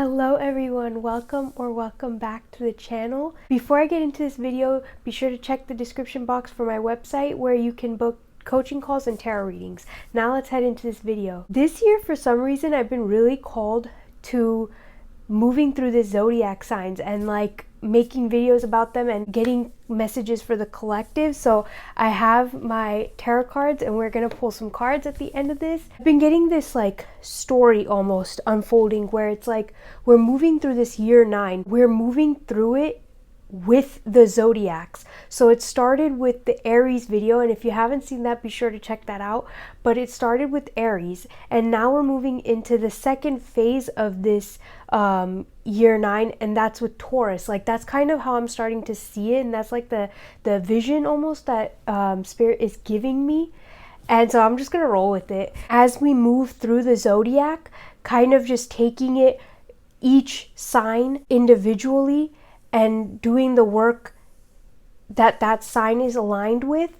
Hello everyone, welcome back to the channel. Before I get into this video, be sure to check the description box for my website where you can book coaching calls and tarot readings. Now let's head into this video. This year, for some reason, I've been really called to moving through the Zodiac signs and making videos about them and getting messages for the collective. So I have my tarot cards and we're gonna pull some cards at the end of this. I've been getting this story almost unfolding where it's we're moving through this year 9. We're moving through it with the Zodiacs. So it started with the Aries video, and if you haven't seen that, be sure to check that out. But it started with Aries, and now we're moving into the second phase of this year 9, and that's with Taurus. That's kind of how I'm starting to see it, and that's the vision almost that Spirit is giving me. And so I'm just gonna roll with it as we move through the Zodiac, kind of just taking it each sign individually and doing the work that sign is aligned with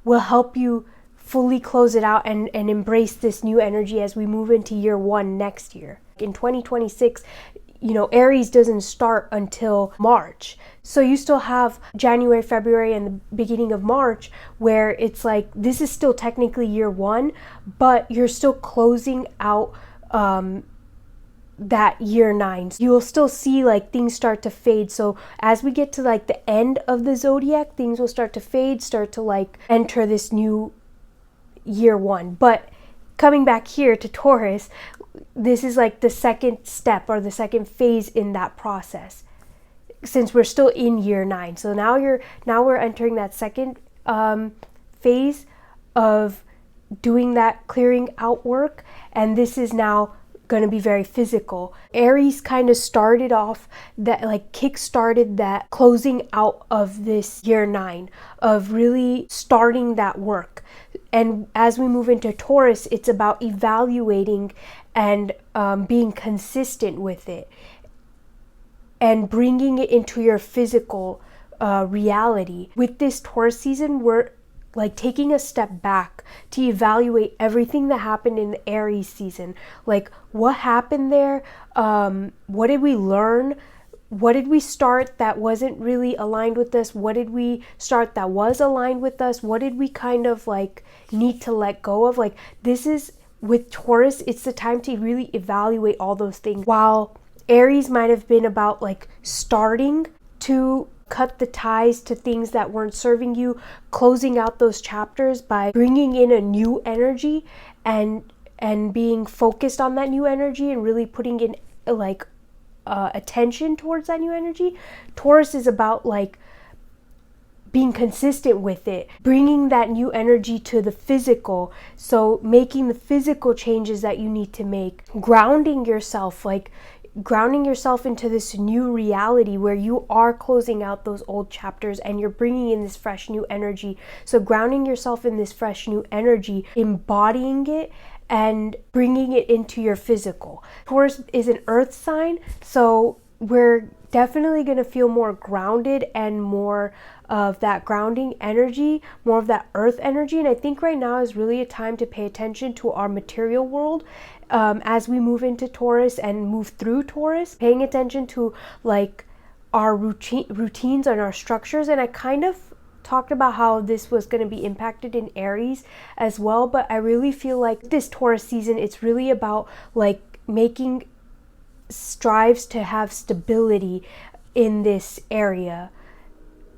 will help you fully close it out and embrace this new energy as we move into year 1 next year. In 2026, Aries doesn't start until March. So you still have January, February, and the beginning of March where it's this is still technically year 1, but you're still closing out that year 9. You will still see things start to fade. So as we get to the end of the Zodiac, things will start to fade, start to enter this new year 1. But coming back here to Taurus, this is the second step or the second phase in that process, since we're still in year 9. So now we're entering that second phase of doing that clearing out work, and this is now going to be very physical. Aries kind of started off that kick-started that closing out of this year 9 of really starting that work. And as we move into Taurus, it's about evaluating and being consistent with it and bringing it into your physical reality. With this Taurus season, we're taking a step back to evaluate everything that happened in the Aries season. What happened there? What did we learn? What did we start that wasn't really aligned with us? What did we start that was aligned with us? What did we kind of need to let go of? This is with Taurus, it's the time to really evaluate all those things. While Aries might have been about starting to cut the ties to things that weren't serving you, closing out those chapters by bringing in a new energy and being focused on that new energy and really putting in attention towards that new energy. Taurus is about being consistent with it, bringing that new energy to the physical. So making the physical changes that you need to make, grounding yourself into this new reality where you are closing out those old chapters and you're bringing in this fresh new energy. So grounding yourself in this fresh new energy, embodying it and bringing it into your physical. Taurus is an earth sign, so we're definitely going to feel more grounded and more of that grounding energy, more of that earth energy. And I think right now is really a time to pay attention to our material world as we move into Taurus and move through Taurus, paying attention to our routines and our structures. And I kind of talked about how this was going to be impacted in Aries as well, but I really feel this Taurus season, it's really about making strives to have stability in this area,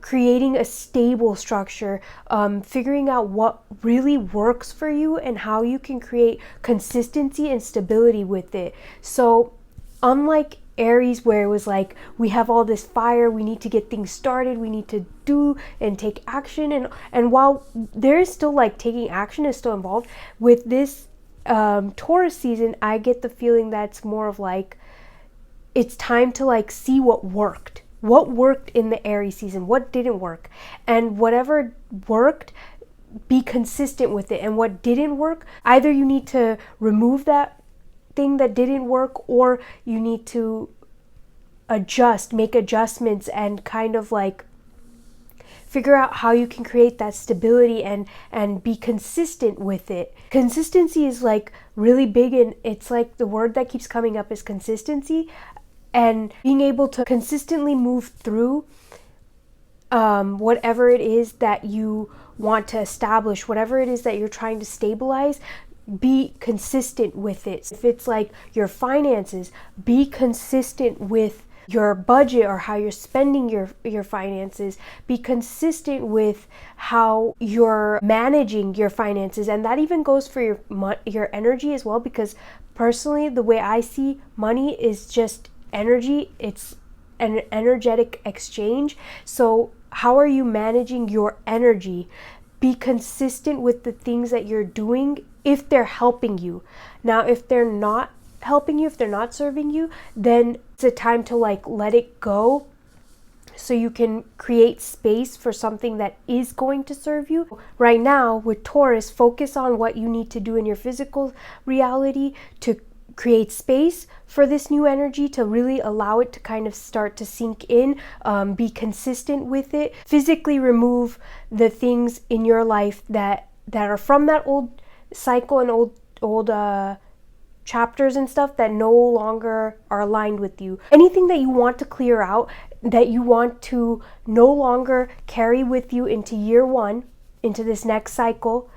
creating a stable structure, figuring out what really works for you and how you can create consistency and stability with it. So unlike Aries, where it was we have all this fire, we need to get things started, we need to do and take action, and while there is still taking action is still involved with this Taurus season, I get the feeling that's more of it's time to see what worked in the Aries season, what didn't work, and whatever worked, be consistent with it. And what didn't work, either you need to remove that thing that didn't work, or you need to make adjustments and kind of Figure out how you can create that stability and be consistent with it. Consistency is like really big, and it's like the word that keeps coming up is consistency, and being able to consistently move through whatever it is that you want to establish, whatever it is that you're trying to stabilize. Be consistent with it. If it's like your finances, be consistent with your budget or how you're spending your finances. Be consistent with how you're managing your finances, and that even goes for your energy as well, because personally the way I see money is just energy. It's an energetic exchange. So how are you managing your energy? Be consistent with the things that you're doing if they're helping you. Now, if they're not helping you, if they're not serving you, then it's a time to like let it go so you can create space for something that is going to serve you. Right now with Taurus, focus on what you need to do in your physical reality to create space for this new energy, to really allow it to kind of start to sink in. Be consistent with it. Physically remove the things in your life that are from that old cycle and old chapters and stuff that no longer are aligned with you. Anything that you want to clear out, that you want to no longer carry with you into year one, into this next cycle.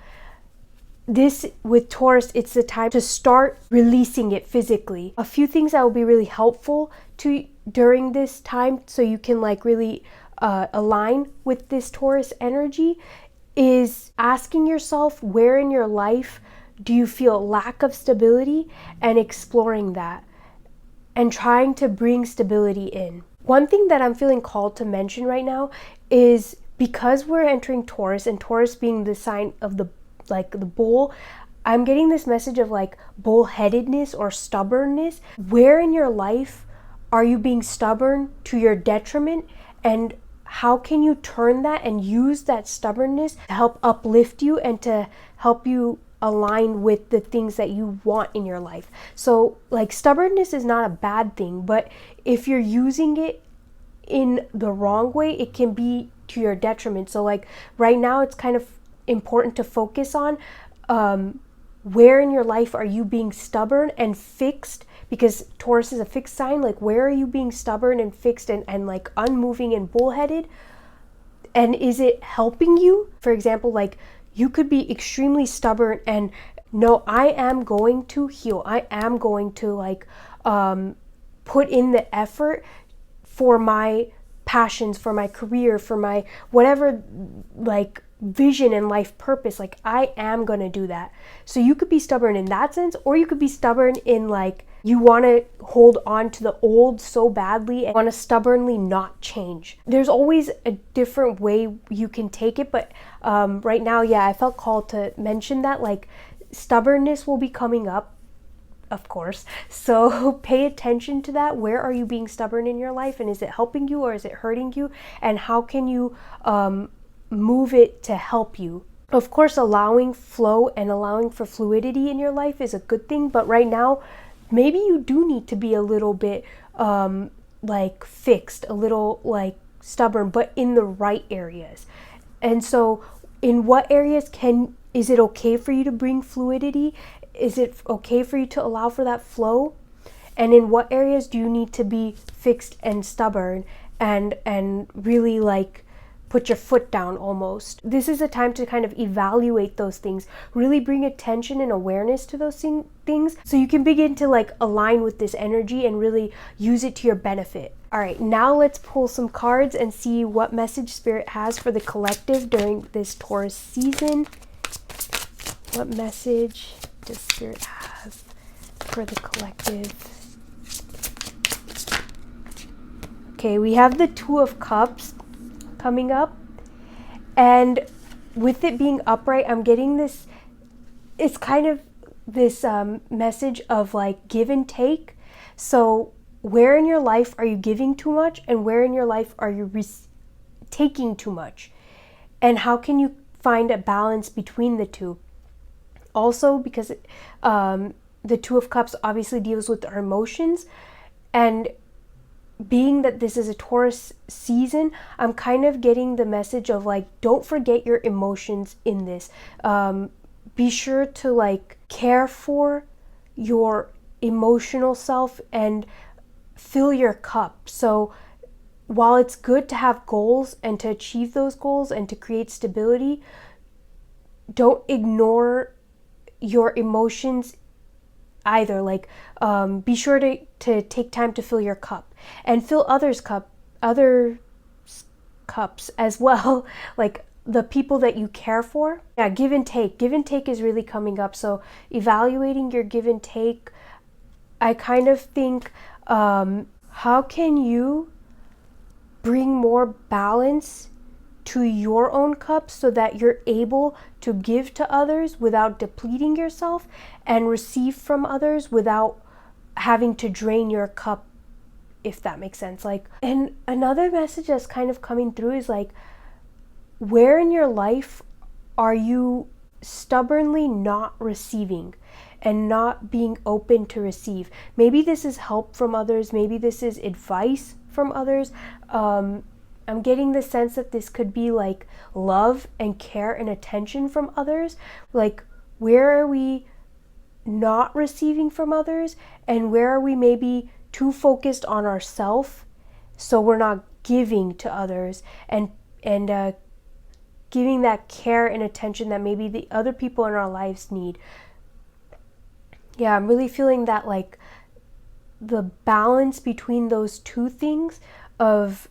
This, with Taurus, it's the time to start releasing it physically. A few things that will be really helpful to during this time, so you can like really align with this Taurus energy, is asking yourself, where in your life do you feel lack of stability, and exploring that and trying to bring stability in. One thing that I'm feeling called to mention right now is, because we're entering Taurus, and Taurus being the sign of the bull, I'm getting this message of like bullheadedness or stubbornness. Where in your life are you being stubborn to your detriment, and how can you turn that and use that stubbornness to help uplift you and to help you align with the things that you want in your life? So like, stubbornness is not a bad thing, but if you're using it in the wrong way, it can be to your detriment. So like right now, it's kind of important to focus on where in your life are you being stubborn and fixed, because Taurus is a fixed sign. Like, where are you being stubborn and fixed and like unmoving and bullheaded, and is it helping you? For example, like, you could be extremely stubborn and no, I am going to heal, I am going to like put in the effort for my passions, for my career, for my whatever like vision and life purpose. Like, I am going to do that. So you could be stubborn in that sense, or you could be stubborn in like, you want to hold on to the old so badly and want to stubbornly not change. There's always a different way you can take it, but right now, yeah, I felt called to mention that like stubbornness will be coming up, of course. So pay attention to that. Where are you being stubborn in your life, and is it helping you or is it hurting you? And how can you move it to help you? Of course, allowing flow and allowing for fluidity in your life is a good thing, but right now, maybe you do need to be a little bit like fixed, a little like stubborn, but in the right areas. And so in what areas is it okay for you to bring fluidity? Is it okay for you to allow for that flow? And in what areas do you need to be fixed and stubborn and really like put your foot down almost? This is a time to kind of evaluate those things, really bring attention and awareness to those things, so you can begin to like align with this energy and really use it to your benefit. All right, now let's pull some cards and see what message Spirit has for the collective during this Taurus season. What message does Spirit have for the collective? Okay, we have the Two of Cups coming up, and with it being upright, I'm getting this, it's kind of this message of like give and take. So where in your life are you giving too much, and where in your life are you taking too much, and how can you find a balance between the two? Also, because the Two of Cups obviously deals with our emotions, and being that this is a Taurus season, I'm kind of getting the message of like, don't forget your emotions in this. Be sure to like care for your emotional self and fill your cup. So while it's good to have goals and to achieve those goals and to create stability, don't ignore your emotions either. Like, be sure to take time to fill your cup and fill others' cups as well, like the people that you care for. Yeah, give and take. Give and take is really coming up. So evaluating your give and take, I kind of think, how can you bring more balance to your own cup so that you're able to give to others without depleting yourself and receive from others without having to drain your cup, if that makes sense. Like, and another message that's kind of coming through is like, where in your life are you stubbornly not receiving and not being open to receive? Maybe this is help from others, maybe this is advice from others. I'm getting the sense that this could be like love and care and attention from others. Like, where are we not receiving from others, and where are we maybe too focused on ourselves, so we're not giving to others and giving that care and attention that maybe the other people in our lives need. Yeah, I'm really feeling that, like, the balance between those two things of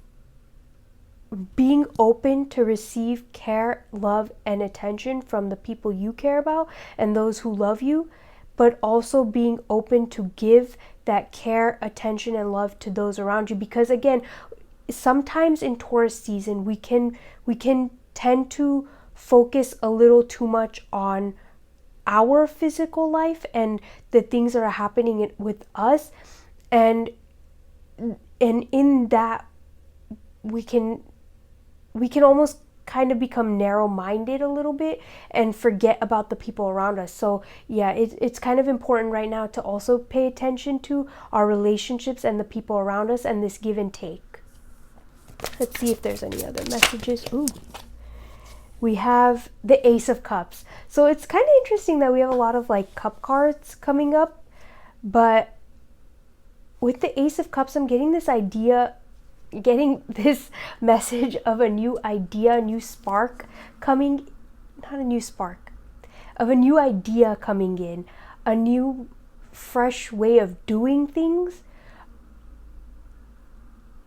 being open to receive care, love, and attention from the people you care about and those who love you, but also being open to give that care, attention, and love to those around you. Because again, sometimes in Taurus season, we can tend to focus a little too much on our physical life and the things that are happening with us, and in that we can almost kind of become narrow-minded a little bit and forget about the people around us. So yeah, it's kind of important right now to also pay attention to our relationships and the people around us and this give and take. Let's see if there's any other messages. Ooh. We have the Ace of Cups. So it's kind of interesting that we have a lot of like cup cards coming up, but with the Ace of Cups, I'm getting this message of a new idea, a new spark coming, not a new spark, of a new idea coming in, a new fresh way of doing things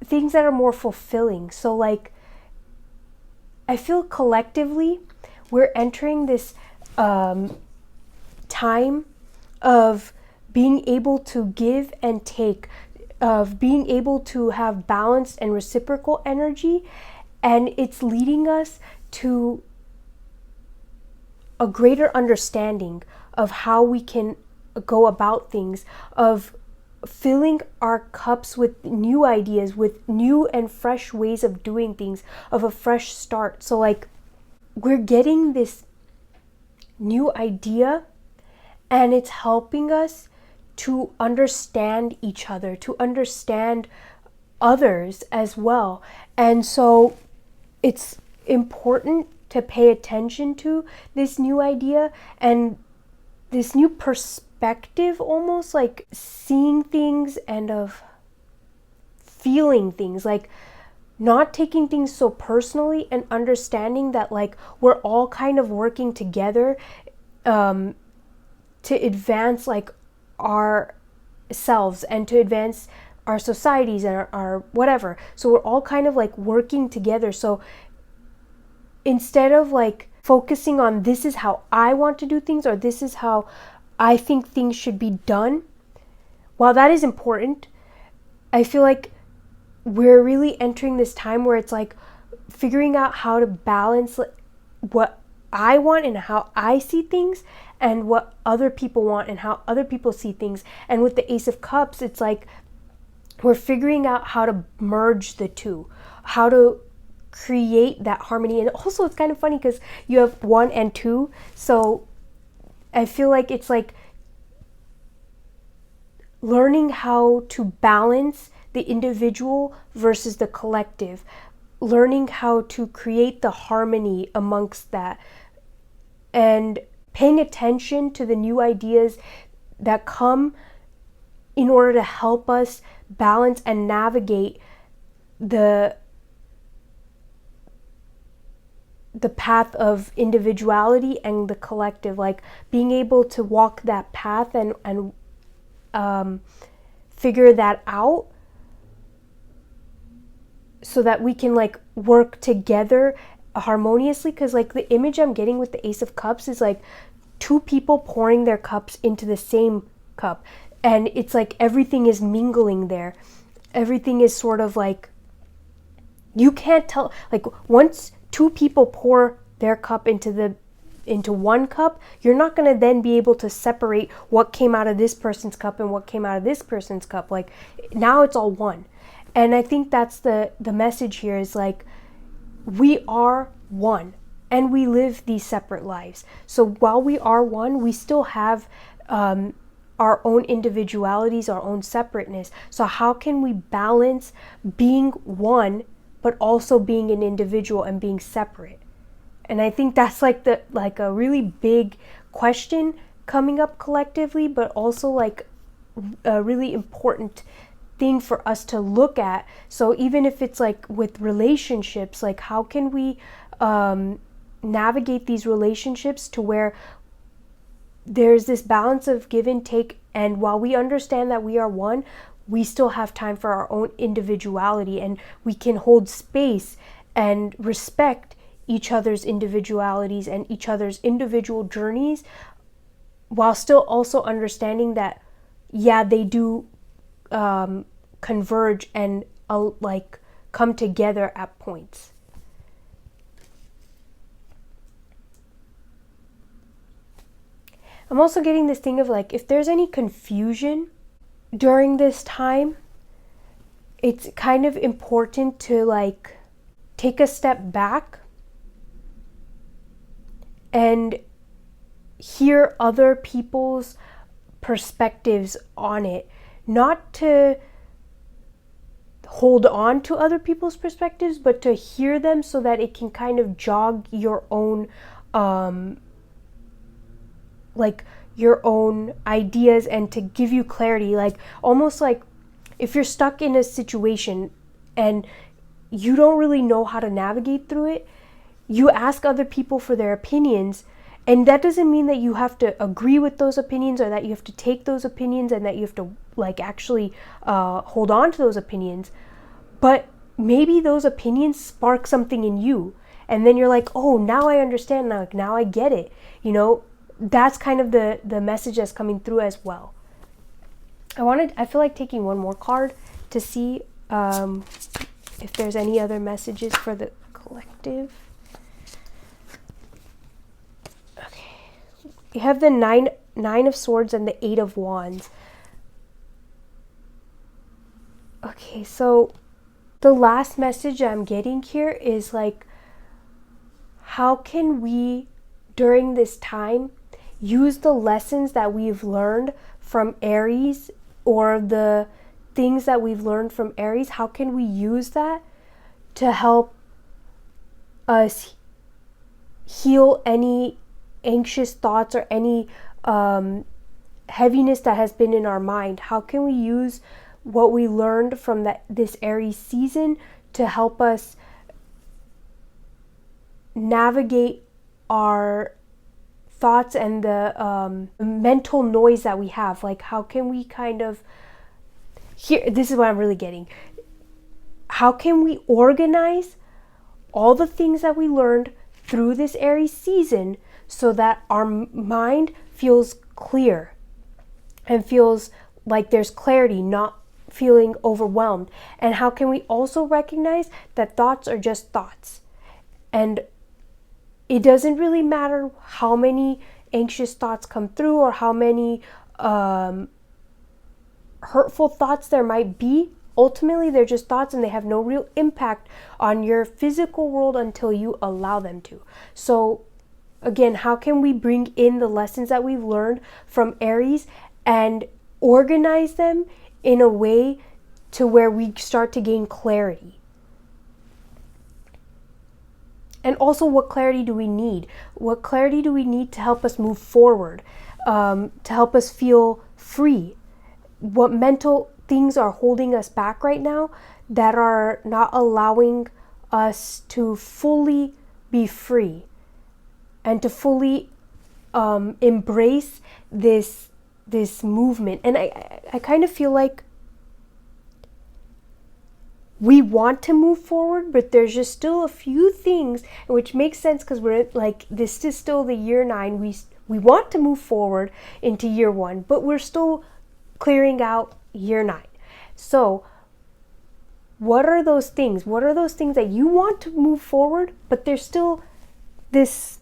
that are more fulfilling. So like, I feel collectively we're entering this time of being able to give and take, of being able to have balanced and reciprocal energy, and it's leading us to a greater understanding of how we can go about things, of filling our cups with new ideas, with new and fresh ways of doing things, of a fresh start. So like, we're getting this new idea and it's helping us to understand each other, to understand others as well. And so it's important to pay attention to this new idea and this new perspective, almost like seeing things and of feeling things, like not taking things so personally and understanding that like we're all kind of working together to advance like ourselves and to advance our societies and our whatever. So we're all kind of like working together. So instead of like focusing on this is how I want to do things or this is how I think things should be done, while that is important, I feel like we're really entering this time where it's like figuring out how to balance what I want and how I see things and what other people want and how other people see things. And with the Ace of Cups, it's like we're figuring out how to merge the two, how to create that harmony. And also it's kind of funny because you have 1 and 2, so I feel like it's like learning how to balance the individual versus the collective, learning how to create the harmony amongst that, and paying attention to the new ideas that come in order to help us balance and navigate the path of individuality and the collective, like being able to walk that path and figure that out so that we can like work together harmoniously. Because like the image I'm getting with the Ace of Cups is like two people pouring their cups into the same cup, and it's like everything is mingling there. Everything is sort of like, you can't tell, like once two people pour their cup into one cup, you're not going to then be able to separate what came out of this person's cup and what came out of this person's cup. Like now it's all one. And I think that's the message here, is like, we are one and we live these separate lives. So while we are one, we still have our own individualities, our own separateness. So how can we balance being one but also being an individual and being separate? And I think that's like a really big question coming up collectively, but also like a really important thing for us to look at. So even if it's like with relationships, like how can we navigate these relationships to where there's this balance of give and take, and while we understand that we are one, we still have time for our own individuality, and we can hold space and respect each other's individualities and each other's individual journeys, while still also understanding that, yeah, they do converge and like come together at points. I'm also getting this thing of like, if there's any confusion during this time, it's kind of important to like take a step back and hear other people's perspectives on it. Not to hold on to other people's perspectives, but to hear them so that it can kind of jog your own like your own ideas, and to give you clarity. Like almost like if you're stuck in a situation and you don't really know how to navigate through it, you ask other people for their opinions, and that doesn't mean that you have to agree with those opinions or that you have to take those opinions and that you have to like actually hold on to those opinions, but maybe those opinions spark something in you, and then you're like, oh, now I understand, now I get it, you know. That's kind of the message that's coming through as well. I feel like taking one more card to see if there's any other messages for the collective. Okay. You have the nine of Swords and the 8 of Wands. Okay, so the last message I'm getting here is like, how can we, during this time, use the lessons that we've learned from Aries, or the things that we've learned from Aries, how can we use that to help us heal any anxious thoughts or any heaviness that has been in our mind? How can we use what we learned from this Aries season to help us navigate our thoughts and the mental noise that we have? Like, how can we kind of, here, this is what I'm really getting. How can we organize all the things that we learned through this Aries season so that our mind feels clear and feels like there's clarity, not feeling overwhelmed? And how can we also recognize that thoughts are just thoughts, and it doesn't really matter how many anxious thoughts come through or how many hurtful thoughts there might be. Ultimately, they're just thoughts, and they have no real impact on your physical world until you allow them to. So again, how can we bring in the lessons that we've learned from Aries and organize them in a way to where we start to gain clarity. And also, what clarity do we need? What clarity do we need to help us move forward, to help us feel free? What mental things are holding us back right now that are not allowing us to fully be free and to fully embrace this movement? And I kind of feel like we want to move forward, but there's just still a few things, which makes sense because we're like, this is still the year 9. We want to move forward into year 1, but we're still clearing out year 9. So what are those things? What are those things that you want to move forward, but there's still this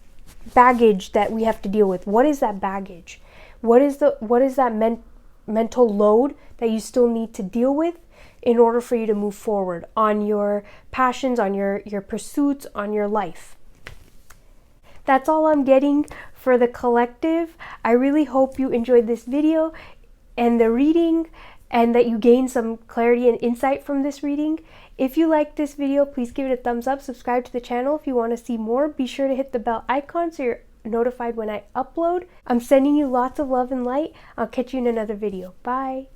baggage that we have to deal with? What is that baggage? What is that mental load that you still need to deal with in order for you to move forward on your passions, on your pursuits, on your life? That's all I'm getting for the collective. I really hope you enjoyed this video and the reading, and that you gain some clarity and insight from this reading. If you like this video, please give it a thumbs up. Subscribe to the channel if you want to see more. Be sure to hit the bell icon so you're notified when I upload. I'm sending you lots of love and light. I'll catch you in another video. Bye.